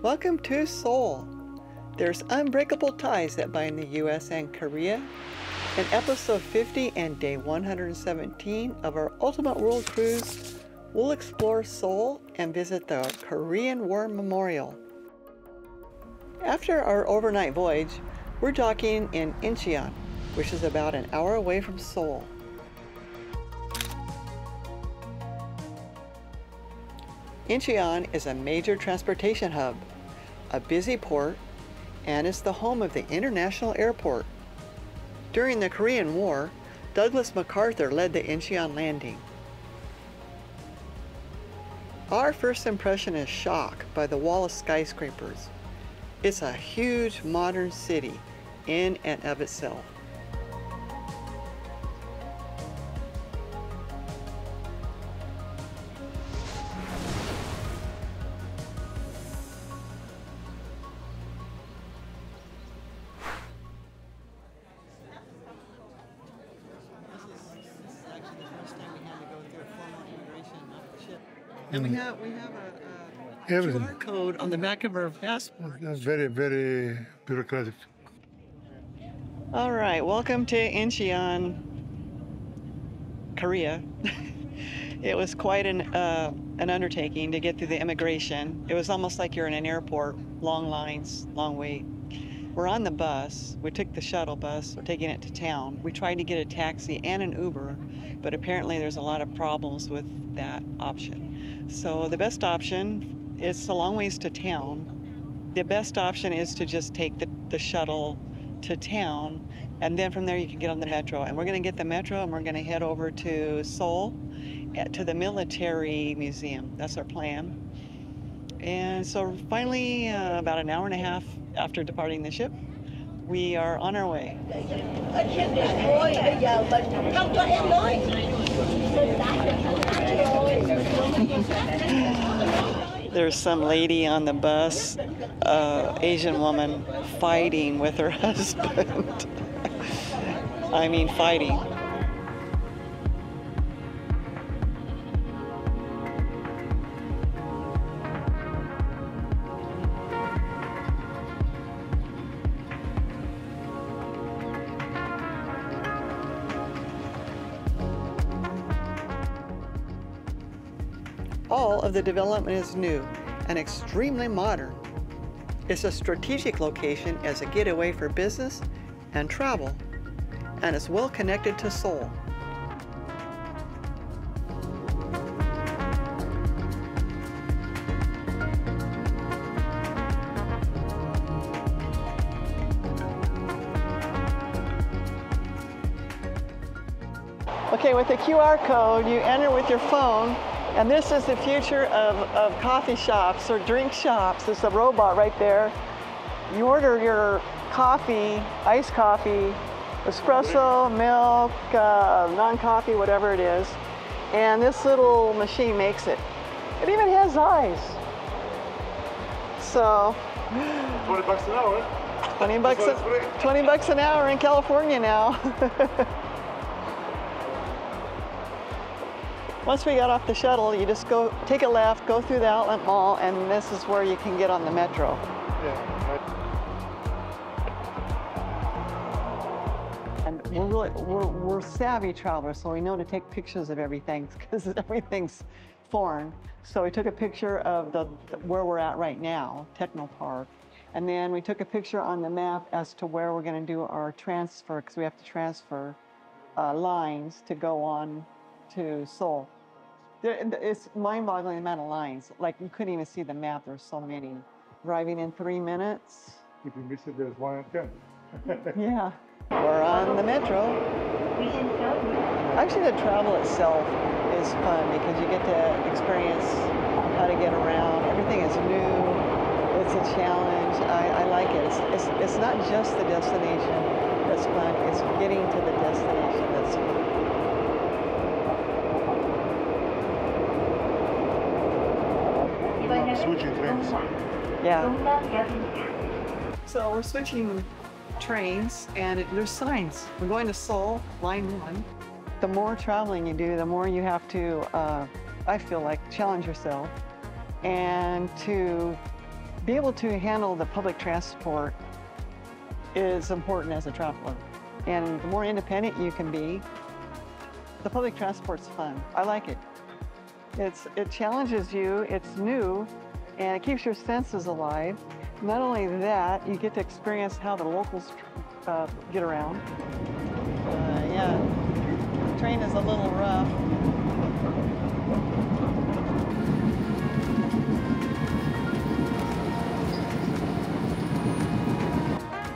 Welcome to Seoul. There's unbreakable ties that bind the U.S. and Korea. In episode 50 and day 117 of our Ultimate World Cruise, we'll explore Seoul and visit the Korean War Memorial. After our overnight voyage, we're docking in Incheon, which is about an hour away from Seoul. Incheon is a major transportation hub, a busy port, and is the home of the international airport. During the Korean War, Douglas MacArthur led the Incheon landing. Our first impression is shock by the wall of skyscrapers. It's a huge modern city in and of itself. And we have a QR code on the back of our passport. That's very, very bureaucratic. All right, welcome to Incheon, Korea. It was quite an undertaking to get through the immigration. It was almost like you're in an airport, long lines, long wait. We're on the bus. We took the shuttle bus. We're taking it to town. We tried to get a taxi and an Uber, but apparently there's a lot of problems with that option. So the best option is a long ways to town. The best option is to just take the shuttle to town, and then from there you can get on the metro. And we're going to get the metro and we're going to head over to Seoul, to the military museum. That's our plan. And so finally, about an hour and a half after departing the ship, we are on our way. There's some lady on the bus, Asian woman, fighting with her husband. I mean, fighting. All of the development is new and extremely modern. It's a strategic location as a getaway for business and travel, and it's well connected to Seoul. Okay, with the QR code, you enter with your phone. And this is the future of coffee shops or drink shops. There's a robot right there. You order your coffee, iced coffee, espresso, milk, non-coffee, whatever it is. And this little machine makes it. It even has eyes. So, $20 an hour. 20 bucks an hour in California now. Once we got off the shuttle, you just go take a left, go through the outlet mall, and this is where you can get on the metro. Yeah. And we're savvy travelers, so we know to take pictures of everything because everything's foreign. So we took a picture of where we're at right now, Techno Park, and then we took a picture on the map as to where we're going to do our transfer, because we have to transfer lines to go on to Seoul. It's mind-boggling amount of lines. Like, you couldn't even see the map. There's so many. Arriving in 3 minutes. If you miss it, there's 1 in 10. Yeah. We're on the metro. Actually, the travel itself is fun because you get to experience how to get around. Everything is new. It's a challenge. I like it. It's not just the destination that's fun. It's getting to the destination that's fun. Switching trains. Yeah. So we're switching trains, and there's signs. We're going to Seoul, line 1. The more traveling you do, the more you have to, I feel like, challenge yourself and to be able to handle the public transport is important as a traveler. And the more independent you can be, the public transport's fun. I like it. It challenges you, it's new, and it keeps your senses alive. Not only that, you get to experience how the locals get around. Yeah, the train is a little rough.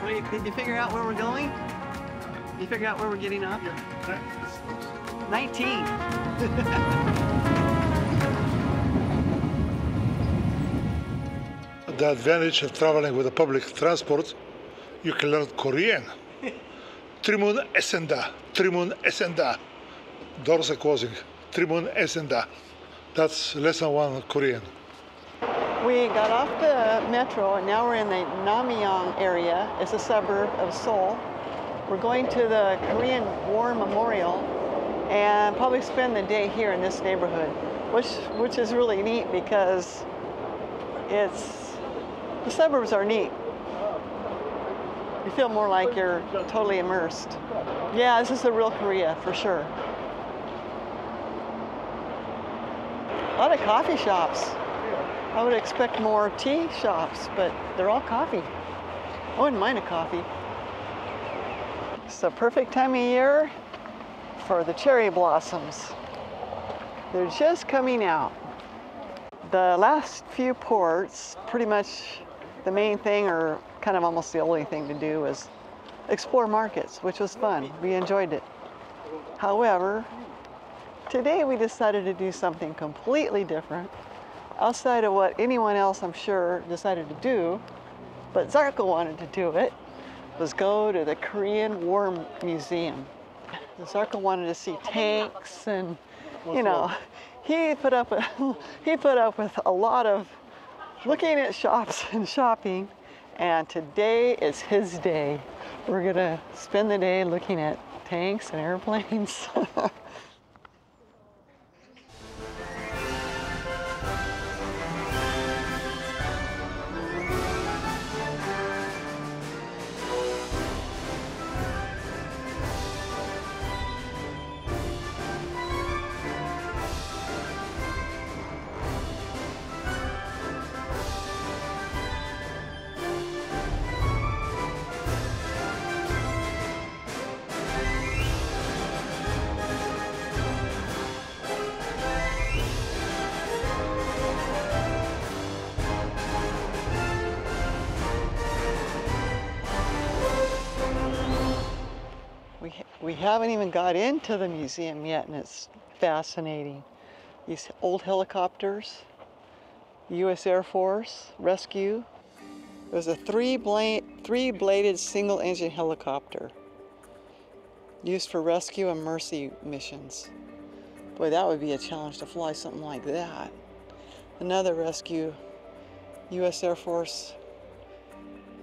Wait, did you figure out where we're going? You figure out where we're getting off? Yeah. 19. The advantage of traveling with the public transport, you can learn Korean. Trimun esenda, Trimun esenda. Doors are closing. Trimun esenda. That's lesson 1 Korean. We got off the metro and now we're in the Namyang area. It's a suburb of Seoul. We're going to the Korean War Memorial and probably spend the day here in this neighborhood, which is really neat because the suburbs are neat. You feel more like you're totally immersed. Yeah, this is the real Korea for sure. A lot of coffee shops. I would expect more tea shops, but they're all coffee. I wouldn't mind a coffee. It's the perfect time of year for the cherry blossoms. They're just coming out. The last few ports, pretty much the main thing, or kind of almost the only thing to do, was explore markets, which was fun. We enjoyed it. However, today we decided to do something completely different, outside of what anyone else, I'm sure, decided to do, but Zarko wanted to do it, was go to the Korean War Museum. Zarko wanted to see tanks and, you know, he put up with a lot of looking at shops and shopping, and today is his day. We're gonna spend the day looking at tanks and airplanes. We haven't even got into the museum yet, and it's fascinating. These old helicopters, U.S. Air Force, rescue. It was a three-bladed single-engine helicopter used for rescue and mercy missions. Boy, that would be a challenge to fly something like that. Another rescue, U.S. Air Force,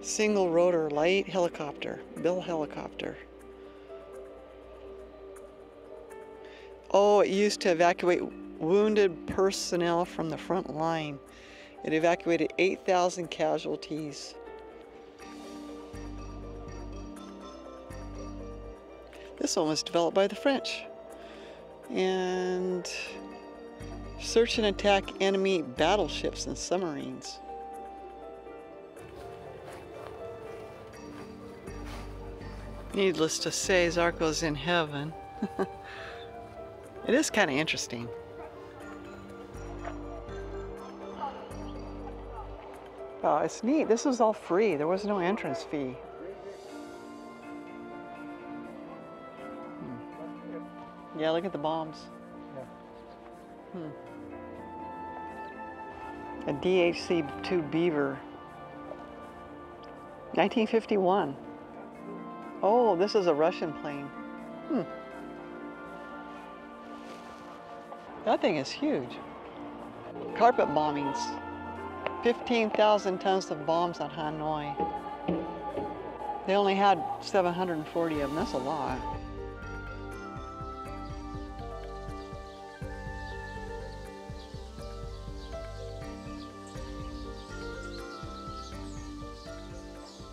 single-rotor light helicopter, Bell helicopter. Oh, it used to evacuate wounded personnel from the front line. It evacuated 8,000 casualties. This one was developed by the French. And search and attack enemy battleships and submarines. Needless to say, Zarko's in heaven. It is kind of interesting. Oh, it's neat. This was all free. There was no entrance fee. Yeah, look at the bombs. A DHC-2 Beaver. 1951. Oh, this is a Russian plane. That thing is huge. Carpet bombings. 15,000 tons of bombs on Hanoi. They only had 740 of them. That's a lot.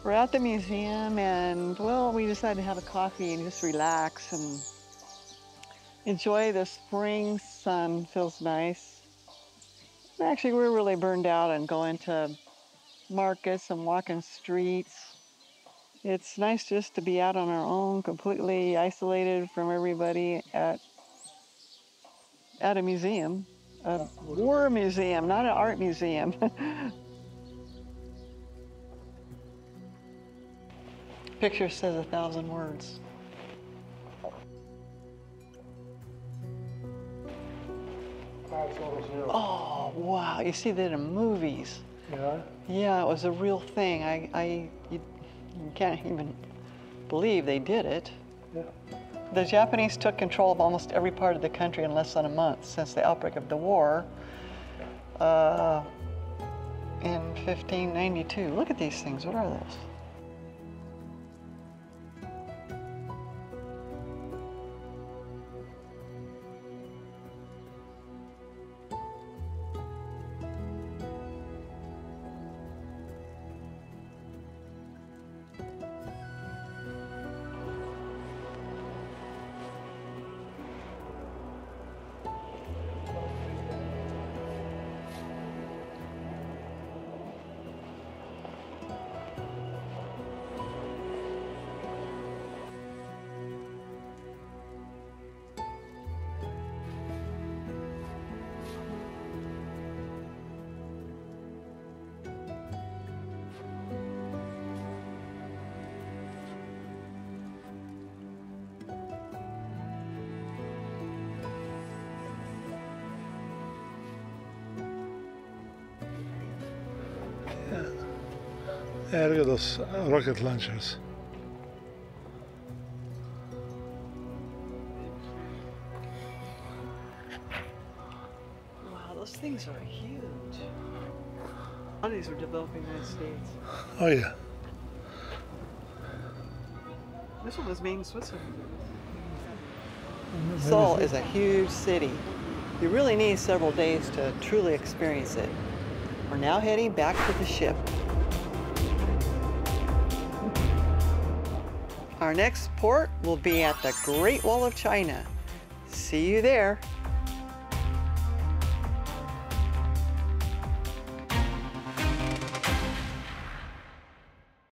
We're at the museum and, well, we decided to have a coffee and just relax and enjoy the spring sun. Feels nice. Actually, we're really burned out and going to markets and walking streets. It's nice just to be out on our own, completely isolated from everybody at a museum, a war museum, not an art museum. Picture says 1,000 words. Oh, wow. You see that in movies. Yeah. Yeah, it was a real thing. You can't even believe they did it. Yeah. The Japanese took control of almost every part of the country in less than a month since the outbreak of the war in 1592. Look at these things. What are those? Yeah, look at those rocket launchers. Wow, those things are huge. A lot of these were developed in the United States. Oh yeah. This one was made in Switzerland. Seoul is a huge city. You really need several days to truly experience it. We're now heading back to the ship. Our next port will be at the Great Wall of China. See you there.